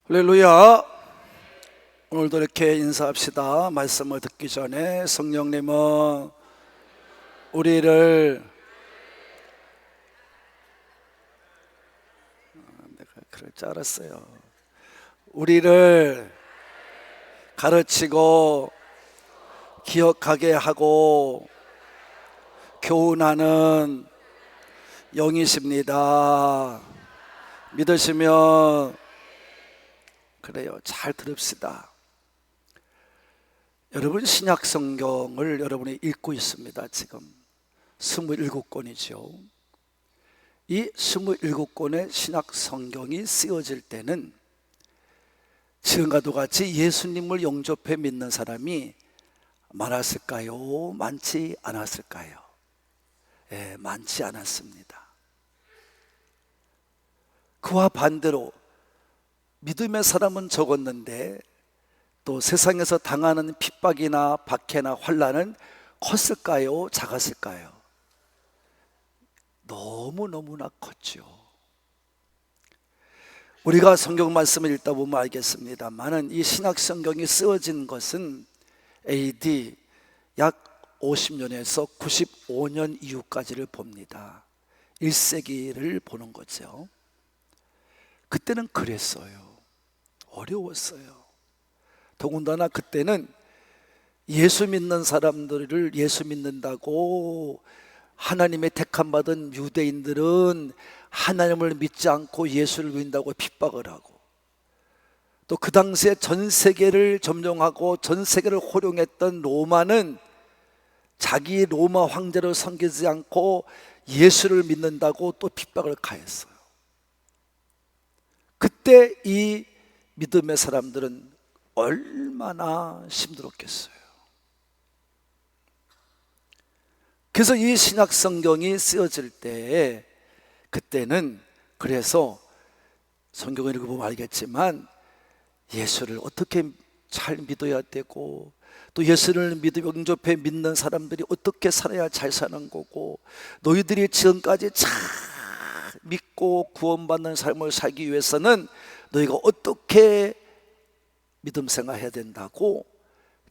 할렐루야. 오늘도 이렇게 인사합시다. 말씀을 듣기 전에 성령님은 우리를 내가 그럴 줄 알았어요. 우리를 가르치고 기억하게 하고 교훈하는 영이십니다. 믿으시면 그래요. 잘 들읍시다. 여러분, 신약 성경을 여러분이 읽고 있습니다. 지금 27권이죠. 이 27권의 신약 성경이 쓰여질 때는 지금과도 같이 예수님을 영접해 믿는 사람이 많았을까요? 많지 않았을까요? 많지 않았습니다. 그와 반대로 믿음의 사람은 적었는데 또 세상에서 당하는 핍박이나 박해나 환난은 컸을까요? 작았을까요? 너무너무나 컸죠. 우리가 성경 말씀을 읽다 보면 알겠습니다만은 이 신약 성경이 쓰여진 것은 AD 약 50년에서 95년 이후까지를 봅니다. 1세기를 보는 거죠. 그때는 그랬어요. 어려웠어요. 더군다나 그때는 예수 믿는 사람들을 예수 믿는다고 하나님의 택함 받은 유대인들은 하나님을 믿지 않고 예수를 믿는다고 핍박을 하고, 또 그 당시에 전 세계를 점령하고 전 세계를 호령했던 로마는 자기 로마 황제를 섬기지 않고 예수를 믿는다고 또 핍박을 가했어요. 그때 이 믿음의 사람들은 얼마나 힘들었겠어요. 그래서 이 신약 성경이 쓰여질 때에 그때는 그래서 성경을 읽어보면 알겠지만 예수를 어떻게 잘 믿어야 되고 또 예수를 영접해 믿는 사람들이 어떻게 살아야 잘 사는 거고, 너희들이 지금까지 잘 믿고 구원받는 삶을 살기 위해서는 너희가 어떻게 믿음 생활해야 된다고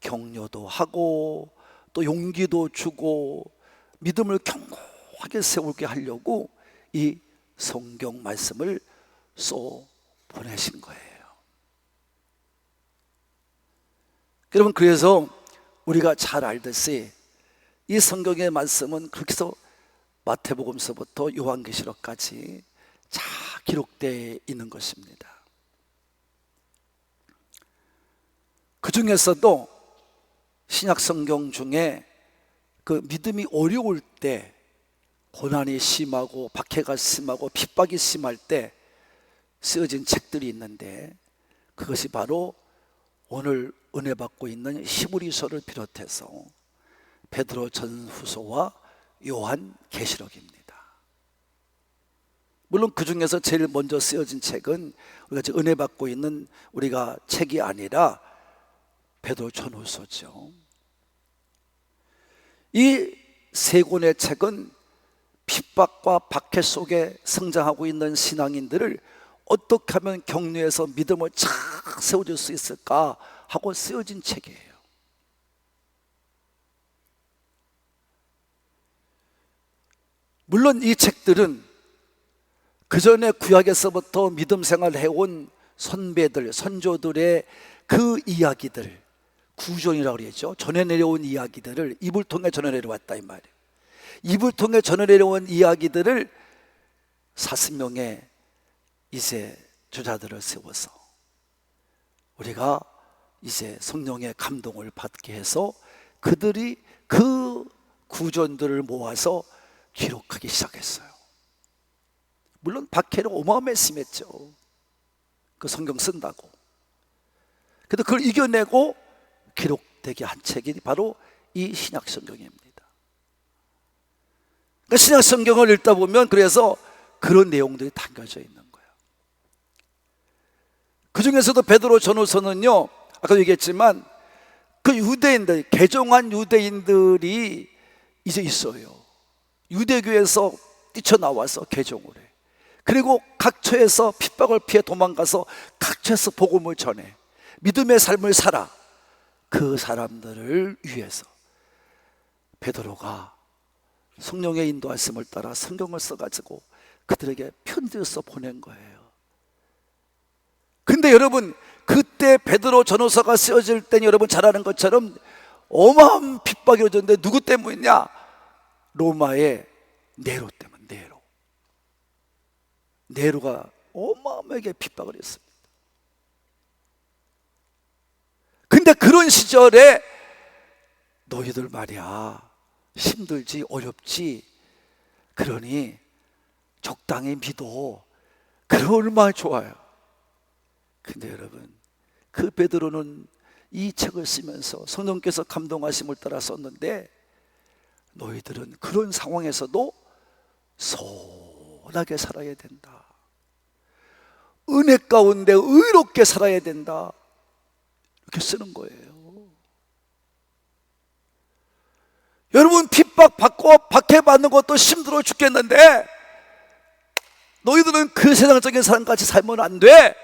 격려도 하고 또 용기도 주고 믿음을 견고하게 세우게 하려고 이 성경 말씀을 써 보내신 거예요. 여러분, 그래서 우리가 잘 알듯이 이 성경의 말씀은 그렇게 해서 마태복음서부터 요한계시록까지 잘 기록되어 있는 것입니다. 그 중에서도 신약 성경 중에 그 믿음이 어려울 때, 고난이 심하고 박해가 심하고 핍박이 심할 때 쓰여진 책들이 있는데, 그것이 바로 오늘 은혜 받고 있는 히브리서를 비롯해서 베드로 전후서와 요한계시록입니다. 물론 그 중에서 제일 먼저 쓰여진 책은 우리가 지금 은혜 받고 있는 우리가 책이 아니라 베드로 전후서죠. 이 세 권의 책은 핍박과 박해 속에 성장하고 있는 신앙인들을 어떻게 하면 격려해서 믿음을 착 세워줄 수 있을까 하고 쓰여진 책이에요. 물론 이 책들은 그 전에 구약에서부터 믿음 생활을 해온 선배들, 선조들의 그 이야기들, 구전이라고 그러죠. 전해 내려온 이야기들을 입을 통해 전해 내려왔다 이 말이에요. 입을 통해 전해 내려온 이야기들을 40명의 이제 저자들을 세워서 우리가 이제 성령의 감동을 받게 해서 그들이 그 구전들을 모아서 기록하기 시작했어요. 물론 박해는 어마어마하게 심했죠. 그 성경 쓴다고. 그래도 그걸 이겨내고 기록되게 한 책이 바로 이 신약 성경입니다. 그 신약 성경을 읽다 보면 그래서 그런 내용들이 담겨져 있는 거예요. 그 중에서도 베드로 전후서는요, 아까도 얘기했지만 그 유대인들, 개종한 유대인들이 이제 있어요. 유대교에서 뛰쳐나와서 개종을 해. 그리고 각처에서 핍박을 피해 도망가서 각처에서 복음을 전해 믿음의 삶을 살아. 그 사람들을 위해서 베드로가 성령의 인도하심을 따라 성경을 써가지고 그들에게 편지를 써 보낸 거예요. 근데 여러분, 그때 베드로 전후서가 쓰여질 때는 여러분 잘 아는 것처럼 어마어마한 핍박이 오졌는데 누구 때문이냐? 로마의 네로 때문. 네로가 어마어마하게 핍박을 했습니다. 근데 그런 시절에 너희들 말이야, 힘들지 어렵지, 그러니 적당히 믿어. 그래 얼마나 좋아요. 근데 여러분, 그 베드로는 이 책을 쓰면서 성령께서 감동하심을 따라 썼는데, 너희들은 그런 상황에서도 선하게 살아야 된다. 은혜 가운데 의롭게 살아야 된다. 이렇게 쓰는 거예요. 여러분, 핍박받고 박해받는 것도 힘들어 죽겠는데 너희들은 그 세상적인 사람같이 살면 안 돼.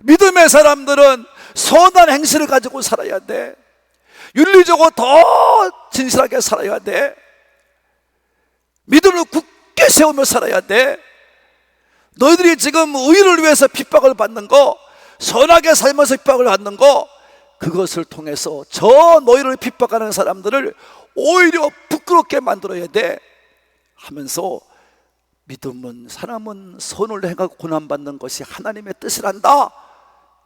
믿음의 사람들은 선한 행실을 가지고 살아야 돼. 윤리적으로 더 진실하게 살아야 돼. 믿음을 굳게 세우며 살아야 돼. 너희들이 지금 의를 위해서 핍박을 받는 거, 선하게 살면서 핍박을 받는 거, 그것을 통해서 저 너희를 핍박하는 사람들을 오히려 부끄럽게 만들어야 돼 하면서, 믿음은 사람은 선을 행하고 고난받는 것이 하나님의 뜻이란다.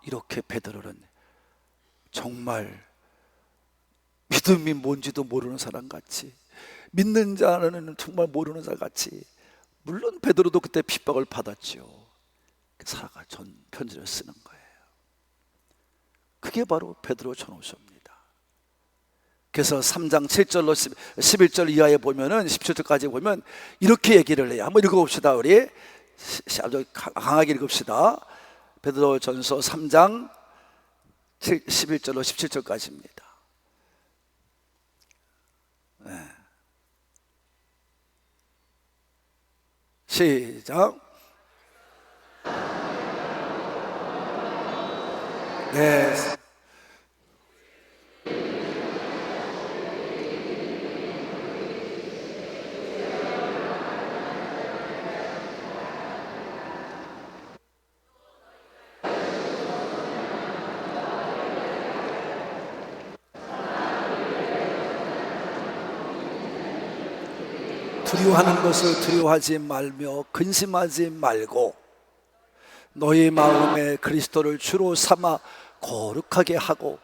이렇게 베드로는 정말 믿음이 뭔지도 모르는 사람 같이, 믿는 자는 정말 모르는 사람 같이, 물론 베드로도 그때 핍박을 받았죠. 살아가 전 편지를 쓰는 거예요. 그게 바로 베드로 전후서입니다. 그래서 3장 7절로 11절 이하에 보면은 17절까지 보면 이렇게 얘기를 해요. 한번 읽어봅시다. 우리 아주 강하게 읽읍시다. 베드로 전서 3장 11절로 17절까지입니다. 네. 시작. 네. 두려워하는 것을 두려워하지 말며 근심하지 말고 너희 마음에 그리스도를 주로 삼아 거룩하게 하고,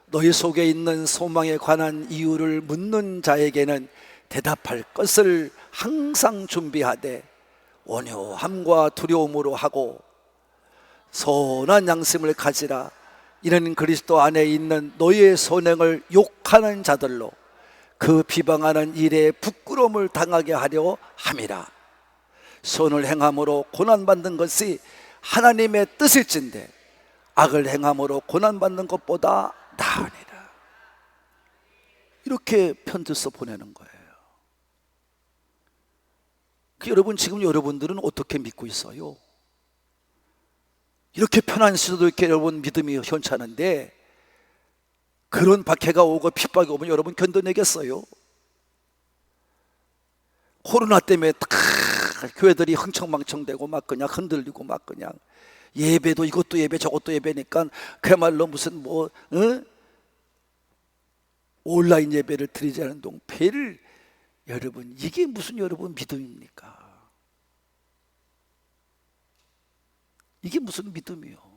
너희 속에 있는 소망에 관한 이유를 묻는 자에게는 대답할 것을 항상 준비하되 온유함과 두려움으로 하고 선한 양심을 가지라. 이는 그리스도 안에 있는 너희의 선행을 욕하는 자들로 그 비방하는 일에 부끄러움을 당하게 하려 함이라. 선을 행함으로 고난받는 것이 하나님의 뜻일진데 악을 행함으로 고난받는 것보다 나으니라. 이렇게 편지서 보내는 거예요. 여러분, 지금 여러분들은 어떻게 믿고 있어요? 이렇게 편한 시도도 이렇게 여러분 믿음이 현찮은데, 그런 박해가 오고 핍박이 오면 여러분 견뎌내겠어요? 코로나 때문에 딱 교회들이 흥청망청되고 막 그냥 흔들리고 막 그냥 예배도 이것도 예배 저것도 예배니까 그야말로 무슨 온라인 예배를 드리지 않은 동배를, 여러분 이게 무슨 여러분 믿음입니까? 이게 무슨 믿음이요?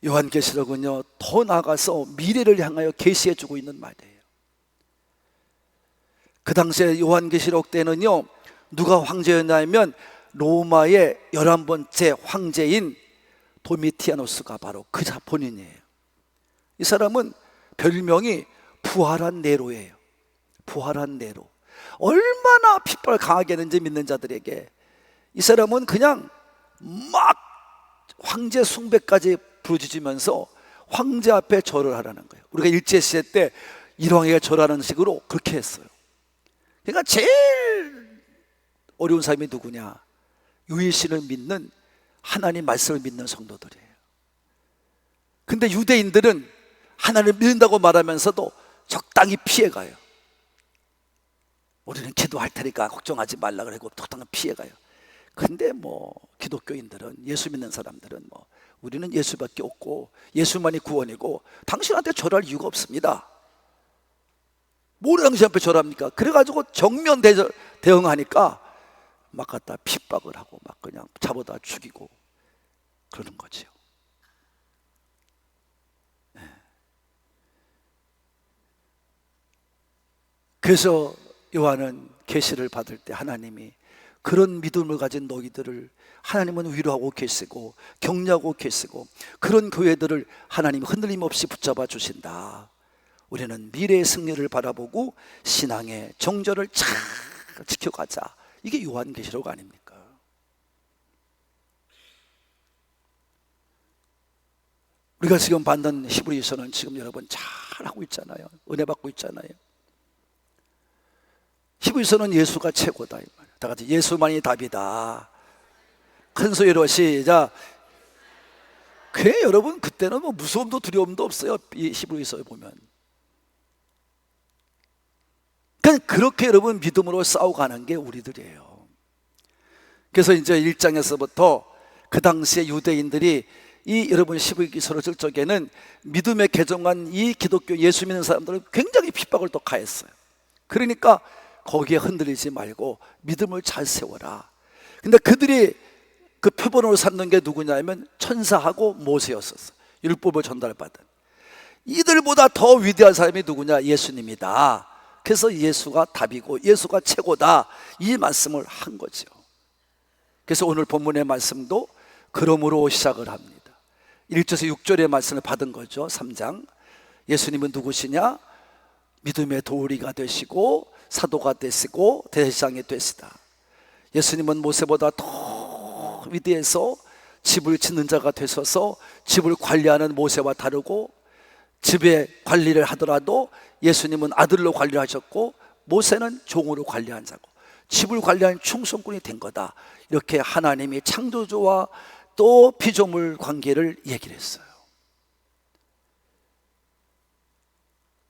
요한계시록은요, 더 나아가서 미래를 향하여 계시해 주고 있는 말이에요. 그 당시에 요한계시록 때는요, 누가 황제였냐면 로마의 11번째 황제인 도미티아노스가 바로 그 자 본인이에요. 이 사람은 별명이 부활한 네로예요. 부활한 네로. 얼마나 핍박을 강하게 했는지 믿는 자들에게. 이 사람은 그냥 막 황제 숭배까지 부르짖으면서 황제 앞에 절을 하라는 거예요. 우리가 일제시대 때 일왕에게 절하는 식으로 그렇게 했어요. 그러니까 제일 어려운 사람이 누구냐? 유일신을 믿는, 하나님 말씀을 믿는 성도들이에요. 근데 유대인들은 하나님을 믿는다고 말하면서도 적당히 피해가요. 우리는 기도할 테니까 걱정하지 말라 그러고 적당히 피해가요. 근데 뭐 기독교인들은, 예수 믿는 사람들은 뭐 우리는 예수밖에 없고 예수만이 구원이고 당신한테 절할 이유가 없습니다. 뭘 당신 앞에 절합니까? 그래가지고 정면 대응하니까 막 갖다 핍박을 하고 막 그냥 잡아다 죽이고 그러는 거지요. 네. 그래서 요한은 계시를 받을 때 하나님이 그런 믿음을 가진 너희들을 하나님은 위로하고 계시고 격려하고 계시고 그런 교회들을 하나님이 흔들림 없이 붙잡아 주신다. 우리는 미래의 승리를 바라보고 신앙의 정절을 잘 지켜가자. 이게 요한계시록 아닙니까? 우리가 지금 받는 히브리서는 지금 여러분 잘하고 있잖아요. 은혜 받고 있잖아요. 히브리서는 예수가 최고다 이 말이에요. 다 같이 예수만이 답이다. 큰 소리로 시작. 그래 여러분, 그때는 뭐 무서움도 두려움도 없어요. 이 히브리서에 보면. 그렇게 여러분 믿음으로 싸워가는 게 우리들이에요. 그래서 이제 1장에서부터 그 당시에 유대인들이 이 여러분 히브리서를 쓸 적에는 믿음에 개종한 이 기독교 예수 믿는 사람들은 굉장히 핍박을 또 가했어요. 그러니까 거기에 흔들리지 말고 믿음을 잘 세워라. 근데 그들이 그 표본으로 삼는 게 누구냐면 천사하고 모세였었어요. 율법을 전달받은. 이들보다 더 위대한 사람이 누구냐? 예수님이다. 그래서 예수가 답이고 예수가 최고다, 이 말씀을 한 거죠. 그래서 오늘 본문의 말씀도 그러므로 시작을 합니다. 1절에서 6절의 말씀을 받은 거죠. 3장. 예수님은 누구시냐? 믿음의 도우리가 되시고 사도가 되시고 대제사장이 되시다. 예수님은 모세보다 더 위대해서 집을 짓는 자가 되셔서 집을 관리하는 모세와 다르고, 집의 관리를 하더라도 예수님은 아들로 관리를 하셨고 모세는 종으로 관리한 자고 집을 관리하는 충성꾼이 된 거다. 이렇게 하나님이 창조주와 또 피조물 관계를 얘기를 했어요.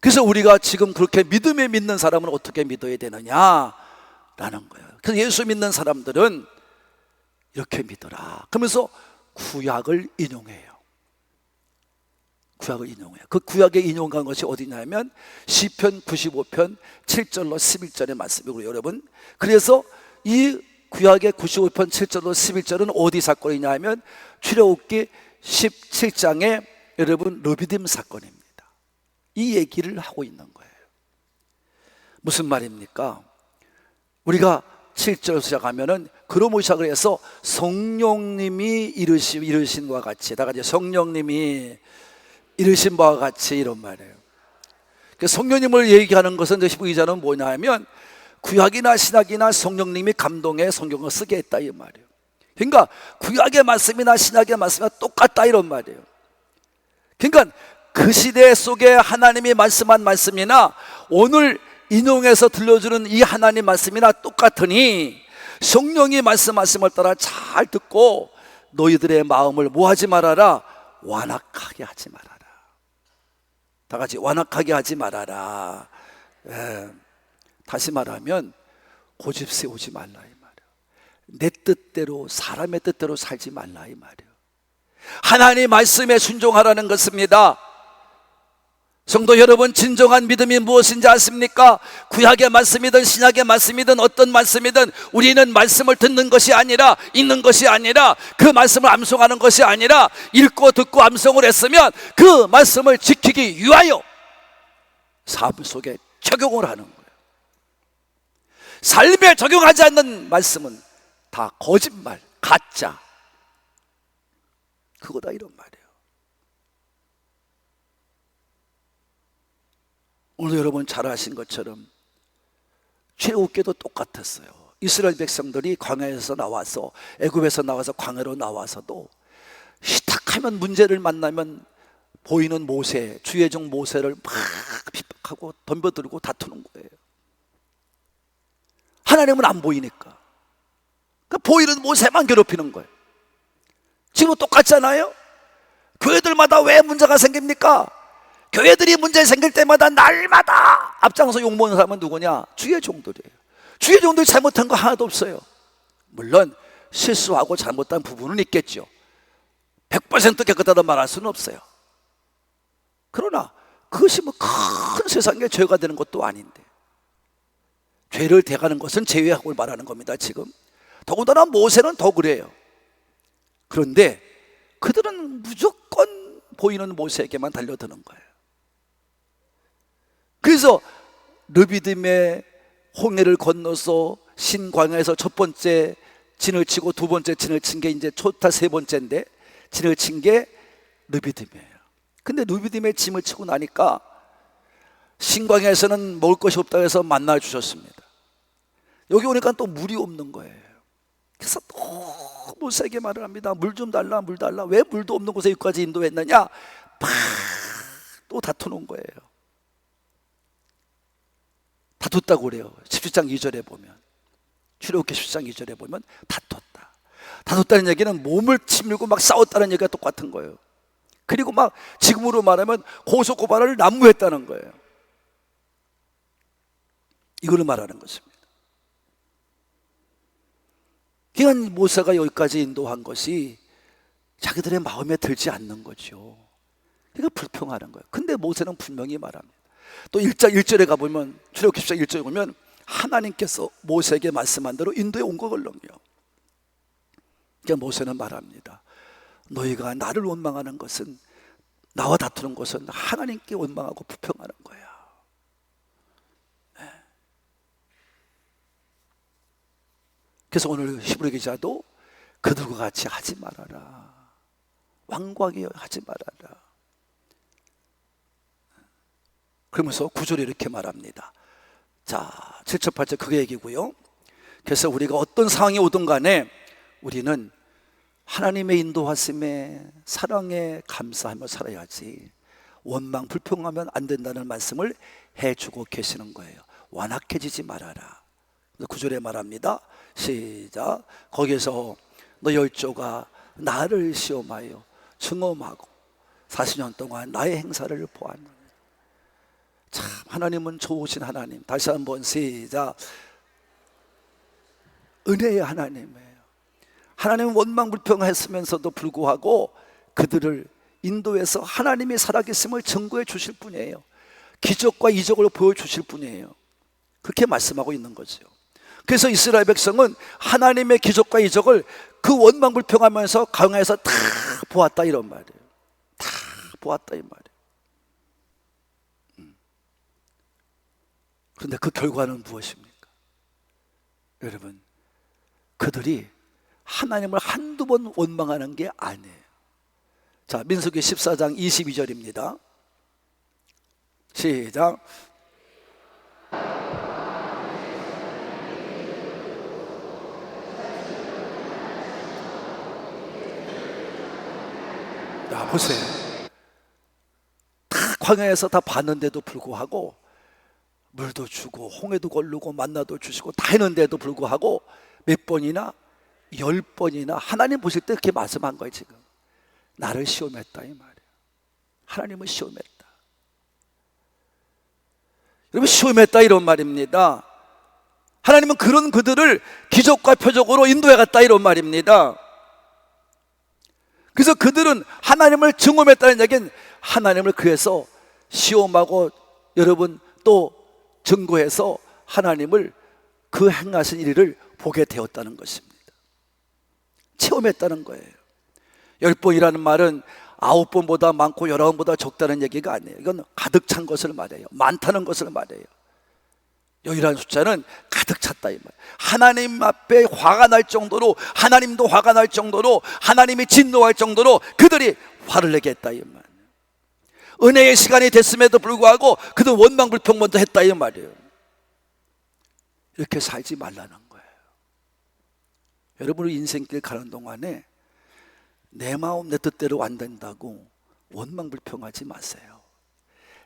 그래서 우리가 지금 그렇게 믿음에 믿는 사람은 어떻게 믿어야 되느냐라는 거예요. 그래서 예수 믿는 사람들은 이렇게 믿어라 그러면서 구약을 인용해요. 구약을 인용해요. 그 구약에 인용한 것이 어디냐면 시편 95편 7절로 11절의 말씀이고요 여러분. 그래서 이 구약의 95편 7절로 11절은 어디 사건이냐 하면 출애굽기 17장의 여러분 르비딤 사건입니다. 이 얘기를 하고 있는 거예요. 무슨 말입니까? 우리가 7절에서 시작하면은 그러므로 시작을 해서 성령님이 이르신 바와 같이, 다 같이 성령님이 이르신 바와 같이, 이런 말이에요. 성령님을 얘기하는 것은 히브리서는 뭐냐 하면 구약이나 신약이나 성령님이 감동해 성경을 쓰게 했다 이 말이에요. 그러니까 구약의 말씀이나 신약의 말씀이 똑같다 이런 말이에요. 그러니까 그 시대 속에 하나님이 말씀한 말씀이나 오늘 인용해서 들려주는 이 하나님 말씀이나 똑같으니 성령이 말씀하심을 따라 잘 듣고 너희들의 마음을 뭐하지 말아라? 완악하게 하지 말아라. 다 같이 완악하게 하지 말아라. 다시 말하면 고집 세우지 말라 이 말이에요. 내 뜻대로, 사람의 뜻대로 살지 말라 이 말이에요. 하나님 말씀에 순종하라는 것입니다. 성도 여러분, 진정한 믿음이 무엇인지 아십니까? 구약의 말씀이든 신약의 말씀이든 어떤 말씀이든 우리는 말씀을 듣는 것이 아니라, 읽는 것이 아니라, 그 말씀을 암송하는 것이 아니라 읽고 듣고 암송을 했으면 그 말씀을 지키기 위하여 삶 속에 적용을 하는 거예요. 삶에 적용하지 않는 말씀은 다 거짓말, 가짜, 그거다 이런 말이에요. 오늘 여러분 잘 아신 것처럼 출애굽기도 똑같았어요. 이스라엘 백성들이 광야에서 나와서, 애굽에서 나와서 광야로 나와서도 시탁하면 문제를 만나면 보이는 모세, 주의 종 모세를 막 핍박하고 덤벼들고 다투는 거예요. 하나님은 안 보이니까. 그러니까 보이는 모세만 괴롭히는 거예요. 지금 똑같잖아요. 교회들마다 왜 문제가 생깁니까? 교회들이 문제 생길 때마다 날마다 앞장서 욕먹는 사람은 누구냐? 주의 종들이에요. 주의 종들이 잘못한 거 하나도 없어요. 물론 실수하고 잘못한 부분은 있겠죠. 100% 깨끗하다 말할 수는 없어요. 그러나 그것이 뭐 큰 세상에 죄가 되는 것도 아닌데, 죄를 대가는 것은 제외하고 말하는 겁니다. 지금 더군다나 모세는 더 그래요. 그런데 그들은 무조건 보이는 모세에게만 달려드는 거예요. 그래서 르비딤의 홍해를 건너서 신광야에서 첫 번째 진을 치고 두 번째 진을 친 게 이제 초타 세 번째인데, 진을 친 게 르비딤이에요. 근데 르비딤에 짐을 치고 나니까 신광야에서는 먹을 것이 없다고 해서 만나 주셨습니다. 여기 오니까 또 물이 없는 거예요. 그래서 너무 세게 말을 합니다. 물 좀 달라, 물 달라. 왜 물도 없는 곳에 여기까지 인도했느냐? 팍 또 다투는 거예요. 다퉜다고 그래요. 17장 2절에 보면, 출애굽기 17장 2절에 보면 다퉜다. 다퉜다는 얘기는 몸을 치밀고 막 싸웠다는 얘기가 똑같은 거예요. 그리고 막 지금으로 말하면 고소고발을 난무했다는 거예요. 이거를 말하는 것입니다. 그러니까 모세가 여기까지 인도한 것이 자기들의 마음에 들지 않는 거죠. 그러니까 불평하는 거예요. 근데 모세는 분명히 말합니다. 또 1절에 가보면, 출애굽기 10장 1절에 보면 하나님께서 모세에게 말씀한 대로 인도에 온 거걸요. 그러니까 모세는 말합니다. 너희가 나를 원망하는 것은, 나와 다투는 것은 하나님께 원망하고 불평하는 거야. 그래서 오늘 히브리 기자도 그들과 같이 하지 말아라, 완고하게 하지 말아라. 그러면서 9절에 이렇게 말합니다. 자, 7절 8절 그게 얘기고요. 그래서 우리가 어떤 상황이 오든 간에 우리는 하나님의 인도하심에, 사랑에 감사하며 살아야지 원망 불평하면 안 된다는 말씀을 해주고 계시는 거예요. 완악해지지 말아라. 9절에 말합니다. 시작. 거기에서 너 열조가 나를 시험하여 증험하고 40년 동안 나의 행사를 보았노니. 참 하나님은 좋으신 하나님. 다시 한번 시작. 은혜의 하나님이에요. 하나님은 원망불평했으면서도 불구하고 그들을 인도해서 하나님이 살아계심을 증거해 주실 분이에요. 기적과 이적을 보여주실 분이에요. 그렇게 말씀하고 있는 거죠. 그래서 이스라엘 백성은 하나님의 기적과 이적을 그 원망불평하면서 강야에서 다 보았다 이런 말이에요. 다 보았다 이 말이에요. 그런데 그 결과는 무엇입니까? 여러분, 그들이 하나님을 한두 번 원망하는 게 아니에요. 자, 민수기 14장 22절입니다. 시작. 자, 보세요. 다 광야에서 다 봤는데도 불구하고, 물도 주고 홍해도 걸르고 만나도 주시고 다 했는데도 불구하고 몇 번이나, 10번이나 하나님 보실 때 그렇게 말씀한 거예요. 지금 나를 시험했다 이 말이에요. 하나님을 시험했다. 여러분, 시험했다 이런 말입니다. 하나님은 그런 그들을 기적과 표적으로 인도해 갔다 이런 말입니다. 그래서 그들은 하나님을 증험했다는 얘기는 하나님을 그래서 시험하고, 여러분, 또 증거해서 하나님을 그 행하신 일을 보게 되었다는 것입니다. 체험했다는 거예요. 10번이라는 말은 9번보다 많고 19번보다 적다는 얘기가 아니에요. 이건 가득 찬 것을 말해요. 많다는 것을 말해요. 여기라는 숫자는 가득 찼다 이 말이에요. 하나님 앞에 화가 날 정도로, 하나님도 화가 날 정도로, 하나님이 진노할 정도로 그들이 화를 내게 했다 이 말이에요. 은혜의 시간이 됐음에도 불구하고 그들 원망불평 먼저 했다 이 말이에요. 이렇게 살지 말라는 거예요. 여러분의 인생길 가는 동안에 내 마음 내 뜻대로 안 된다고 원망불평하지 마세요.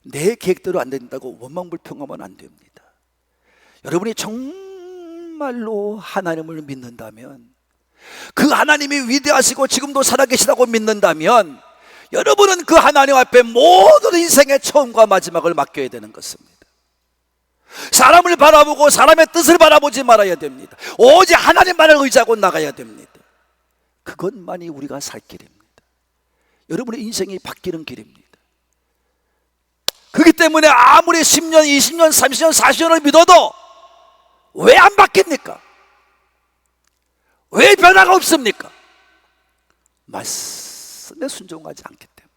내 계획대로 안 된다고 원망불평하면 안 됩니다. 여러분이 정말로 하나님을 믿는다면, 그 하나님이 위대하시고 지금도 살아계시다고 믿는다면, 여러분은 그 하나님 앞에 모든 인생의 처음과 마지막을 맡겨야 되는 것입니다. 사람을 바라보고 사람의 뜻을 바라보지 말아야 됩니다. 오직 하나님만을 의지하고 나가야 됩니다. 그것만이 우리가 살 길입니다. 여러분의 인생이 바뀌는 길입니다. 그렇기 때문에 아무리 10년, 20년, 30년, 40년을 믿어도 왜 안 바뀝니까? 왜 변화가 없습니까? 말씀에 순종하지 않기 때문에,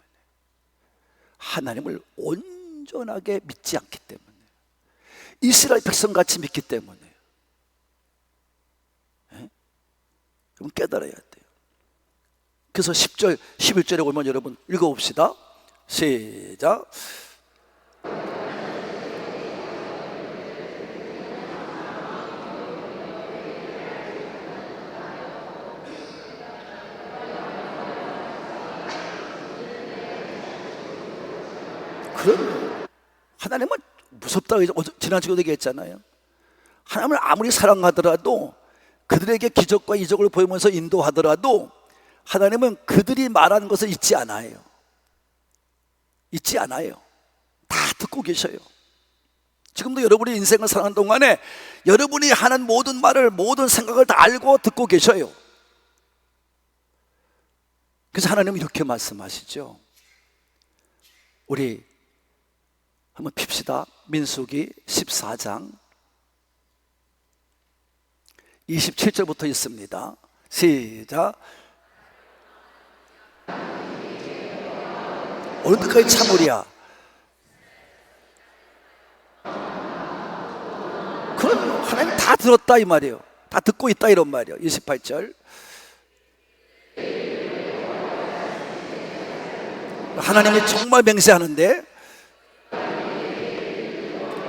하나님을 온전하게 믿지 않기 때문에, 이스라엘 백성같이 믿기 때문에. 그럼 깨달아야 돼요. 그래서 10절, 11절에 보면 여러분 읽어봅시다. 시작. 그럼 하나님은 무섭다고 지난 시간에 얘기했잖아요. 하나님을 아무리 사랑하더라도, 그들에게 기적과 이적을 보이면서 인도하더라도, 하나님은 그들이 말하는 것을 잊지 않아요. 잊지 않아요. 다 듣고 계셔요. 지금도 여러분이 인생을 사는 동안에 여러분이 하는 모든 말을, 모든 생각을 다 알고 듣고 계셔요. 그래서 하나님은 이렇게 말씀하시죠. 우리 한번 핍시다. 민수기 14장 27절부터 있습니다. 시작. 어느 때까지 참으랴? 그럼 하나님 다 들었다 이 말이에요. 다 듣고 있다 이런 말이에요. 28절. 하나님이 정말 맹세하는데,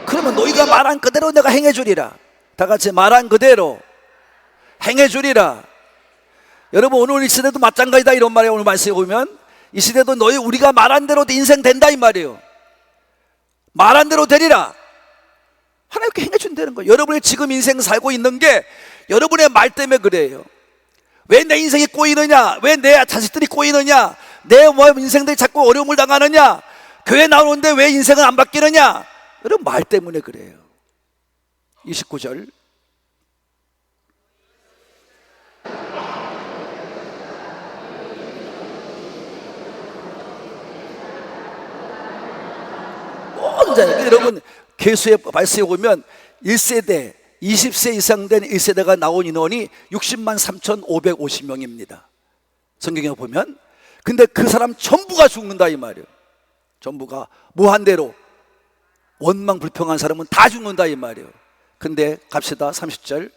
그러면 너희가 말한 그대로 내가 행해주리라. 다 같이 말한 그대로 행해주리라. 여러분, 오늘 이 시대도 마찬가지다 이런 말이에요. 오늘 말씀에 보면 이 시대도 우리가 말한 대로 인생 된다 이 말이에요. 말한 대로 되리라. 하나님께 행해준다는 거예요. 여러분이 지금 인생 살고 있는 게 여러분의 말 때문에 그래요. 왜 내 인생이 꼬이느냐? 왜 내 자식들이 꼬이느냐? 내 인생들이 자꾸 어려움을 당하느냐? 교회 나오는데 왜 인생은 안 바뀌느냐? 여러분 말 때문에 그래요. 29절. 여러분 계수의 말씀에 보면 1세대 20세 이상 된 1세대가 나온 인원이 60만 3,550명입니다 성경에 보면. 근데 그 사람 전부가 죽는다 이 말이에요. 전부가 무한대로 원망 불평한 사람은 다 죽는다 이 말이에요. 근데 갑시다. 30절.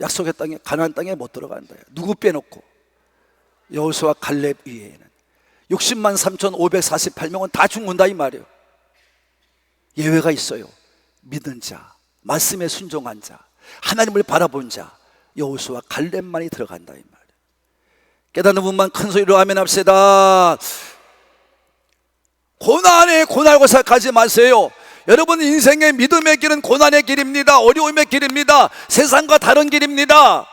약속의 땅에, 가나안 땅에 못 들어간다. 누구 빼놓고? 여호수아 갈렙 위에는 60만 3,548명은 다 죽는다 이 말이에요. 예외가 있어요. 믿은 자, 말씀에 순종한 자, 하나님을 바라본 자, 여호수아 갈렙만이 들어간다 이 말이에요. 깨닫는 분만 큰 소리로 아멘 합시다. 고난에 고난하고 생각하지 마세요. 여러분 인생의 믿음의 길은 고난의 길입니다. 어려움의 길입니다. 세상과 다른 길입니다.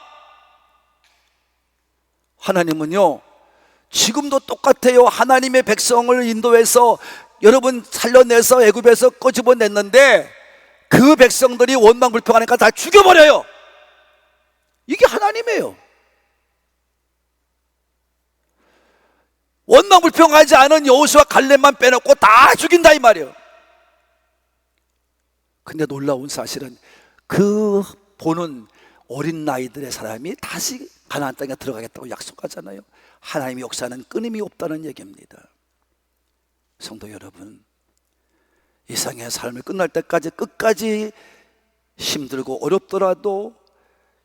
하나님은요 지금도 똑같아요. 하나님의 백성을 인도해서 여러분 살려내서 애굽에서 꺼집어냈는데 그 백성들이 원망 불평하니까 다 죽여버려요. 이게 하나님이에요. 원망 불평하지 않은 여호수아 갈렙만 빼놓고 다 죽인다 이 말이에요. 근데 놀라운 사실은 그 보는 어린 나이들의 사람이 다시 가나안 땅에 들어가겠다고 약속하잖아요. 하나님의 역사는 끊임이 없다는 얘기입니다. 성도 여러분, 이 세상의 삶을 끝날 때까지 끝까지 힘들고 어렵더라도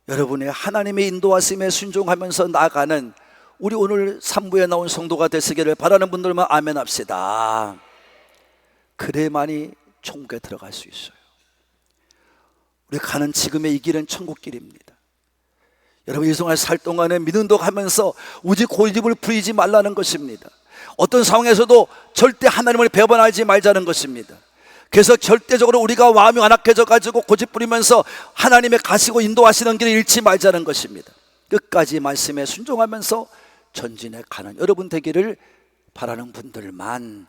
여러분의 하나님의 인도하심에 순종하면서 나아가는 우리 오늘 3부에 나온 성도가 되시기를 바라는 분들만 아멘 합시다. 그래만이 천국에 들어갈 수 있어요. 우리 가는 지금의 이 길은 천국길입니다. 여러분, 일생활 살 동안에 믿음도 하면서 오직 고집을 부리지 말라는 것입니다. 어떤 상황에서도 절대 하나님을 배반하지 말자는 것입니다. 그래서 절대적으로 우리가 마음이 완악해져 가지고 고집 부리면서 하나님의 가시고 인도하시는 길을 잃지 말자는 것입니다. 끝까지 말씀에 순종하면서 전진해 가는 여러분 되기를 바라는 분들만.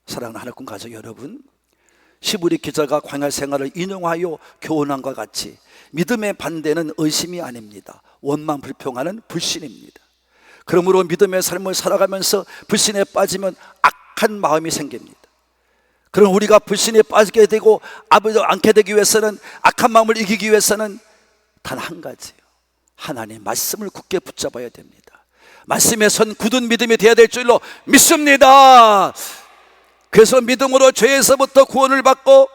사랑하는 하늘꾼 가족 여러분, 시브리 기자가 광야 생활을 인용하여 교훈함과 같이 믿음의 반대는 의심이 아닙니다. 원망 불평하는 불신입니다. 그러므로 믿음의 삶을 살아가면서 불신에 빠지면 악한 마음이 생깁니다. 그럼 우리가 불신에 빠지게 되고 않게 되기 위해서는, 악한 마음을 이기기 위해서는 단 한 가지예요. 하나님 말씀을 굳게 붙잡아야 됩니다. 말씀에 선 굳은 믿음이 되어야 될 줄로 믿습니다. 그래서 믿음으로 죄에서부터 구원을 받고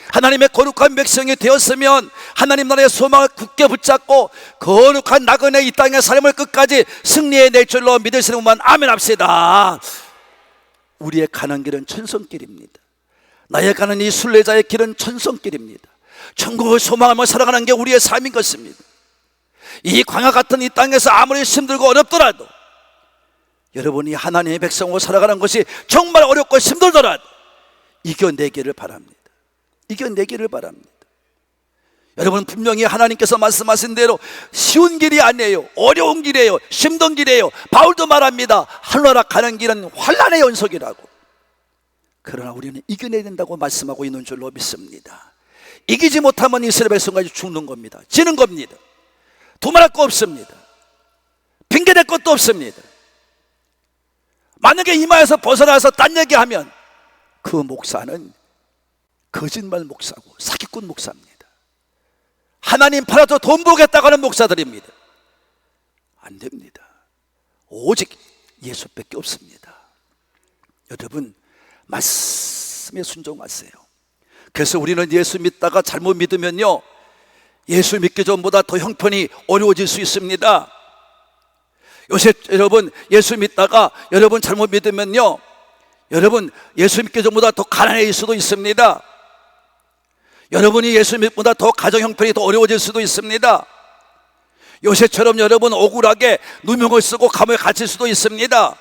하나님의 거룩한 백성이 되었으면 하나님 나라의 소망을 굳게 붙잡고 거룩한 나그네 이 땅의 삶을 끝까지 승리해낼 줄로 믿으시는 분만 아멘 합시다. 우리의 가는 길은 천성길입니다. 나의 가는 이 순례자의 길은 천성길입니다. 천국을 소망하며 살아가는 게 우리의 삶인 것입니다. 이 광야 같은 이 땅에서 아무리 힘들고 어렵더라도, 여러분이 하나님의 백성으로 살아가는 것이 정말 어렵고 힘들더라도 이겨내기를 바랍니다. 이겨내기를 바랍니다. 여러분, 분명히 하나님께서 말씀하신 대로 쉬운 길이 아니에요. 어려운 길이에요. 힘든 길이에요. 바울도 말합니다. 하늘나라 가는 길은 환난의 연속이라고. 그러나 우리는 이겨내야 된다고 말씀하고 있는 줄로 믿습니다. 이기지 못하면 이스라엘 백성까지 죽는 겁니다. 지는 겁니다. 두말할 거 없습니다. 핑계댈 것도 없습니다. 만약에 이마에서 벗어나서 딴 얘기하면 그 목사는 거짓말 목사고 사기꾼 목사입니다. 하나님 팔아도 돈 벌겠다고 하는 목사들입니다. 안 됩니다. 오직 예수밖에 없습니다. 여러분, 말씀에 순종하세요. 그래서 우리는 예수 믿다가 잘못 믿으면요, 예수 믿기 전보다 더 형편이 어려워질 수 있습니다. 요새 여러분, 예수 믿다가 여러분 잘못 믿으면요, 여러분 예수 믿기 전보다 더 가난해질 수도 있습니다. 여러분이 예수 믿기보다 더 가정 형편이 더 어려워질 수도 있습니다. 요새처럼 여러분 억울하게 누명을 쓰고 감옥에 갇힐 수도 있습니다.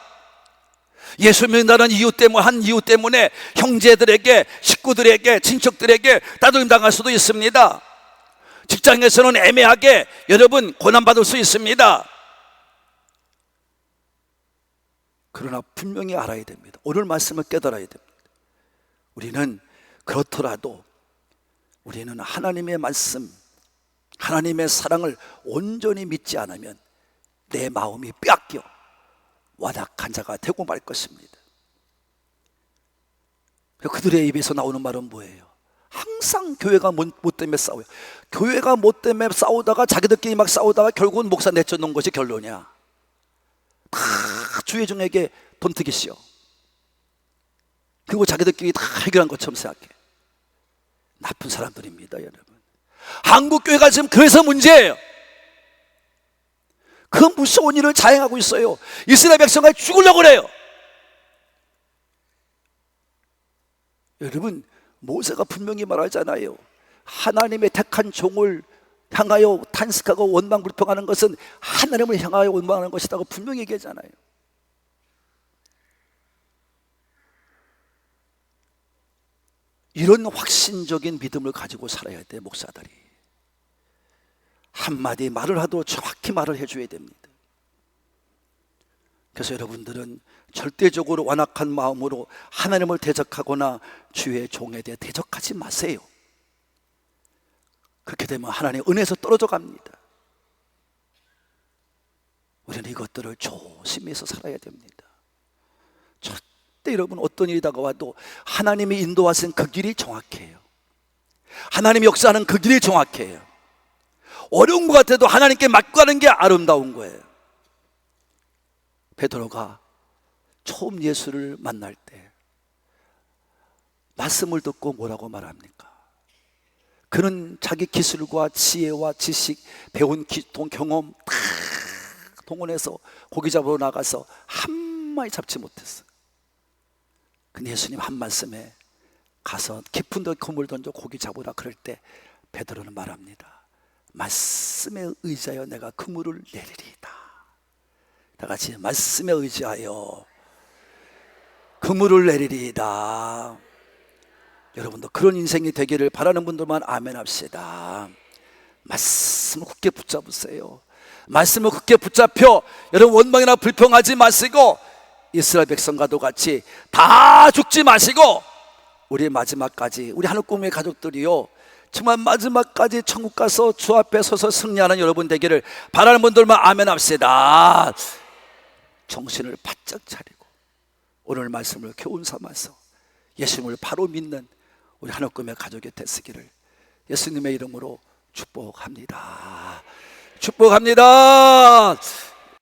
예수 믿는다는 이유 때문에, 한 이유 때문에 형제들에게, 식구들에게, 친척들에게 따돌림 당할 수도 있습니다. 직장에서는 애매하게 여러분 고난받을 수 있습니다. 그러나 분명히 알아야 됩니다. 오늘 말씀을 깨달아야 됩니다. 우리는 그렇더라도 우리는 하나님의 말씀, 하나님의 사랑을 온전히 믿지 않으면 내 마음이 빼앗겨 완악한 자가 되고 말 것입니다. 그들의 입에서 나오는 말은 뭐예요? 항상 교회가 뭐 때문에 싸워요. 교회가 뭐 때문에 싸우다가 자기들끼리 막 싸우다가 결국은 목사 내쫓는 것이 결론이야. 다 주회중에게 돈 트기시오. 그리고 자기들끼리 다 해결한 것처럼 생각해. 나쁜 사람들입니다, 여러분. 한국 교회가 지금 그래서 문제예요. 그 무서운 일을 자행하고 있어요. 이스라엘 백성과 죽으려고 그래요. 여러분, 모세가 분명히 말하잖아요. 하나님의 택한 종을 향하여 탄식하고 원망불평하는 것은 하나님을 향하여 원망하는 것이라고 분명히 얘기하잖아요. 이런 확신적인 믿음을 가지고 살아야 돼. 목사들이 한마디 말을 하도 정확히 말을 해줘야 됩니다. 그래서 여러분들은 절대적으로 완악한 마음으로 하나님을 대적하거나 주의 종에 대해 대적하지 마세요. 그렇게 되면 하나님의 은혜에서 떨어져 갑니다. 우리는 이것들을 조심해서 살아야 됩니다. 절대 여러분 어떤 일이 다가와도 하나님이 인도하신 그 길이 정확해요. 하나님이 역사하는 그 길이 정확해요. 어려운 것 같아도 하나님께 맞고 가는 게 아름다운 거예요. 베드로가 처음 예수를 만날 때 말씀을 듣고 뭐라고 말합니까? 그는 자기 기술과 지혜와 지식, 배운 경험 다 동원해서 고기 잡으러 나가서 한 마리 잡지 못했어요. 근데 예수님 한 말씀에 가서 깊은 데 그물 던져 고기 잡으라 그럴 때 베드로는 말합니다. 말씀에 의지하여 내가 그물을 내리리이다. 다 같이 말씀에 의지하여 그물을 내리리이다. 여러분도 그런 인생이 되기를 바라는 분들만 아멘 합시다. 말씀을 굳게 붙잡으세요. 말씀을 굳게 붙잡혀 여러분 원망이나 불평하지 마시고 이스라엘 백성과도 같이 다 죽지 마시고 우리 마지막까지 우리 하늘 꿈의 가족들이요 정말 마지막까지 천국 가서 주 앞에 서서 승리하는 여러분 되기를 바라는 분들만 아멘 합시다. 정신을 바짝 차리고 오늘 말씀을 교훈 삼아서 예수님을 바로 믿는 우리 하늘 꿈의 가족이 되시기를 예수님의 이름으로 축복합니다. 축복합니다.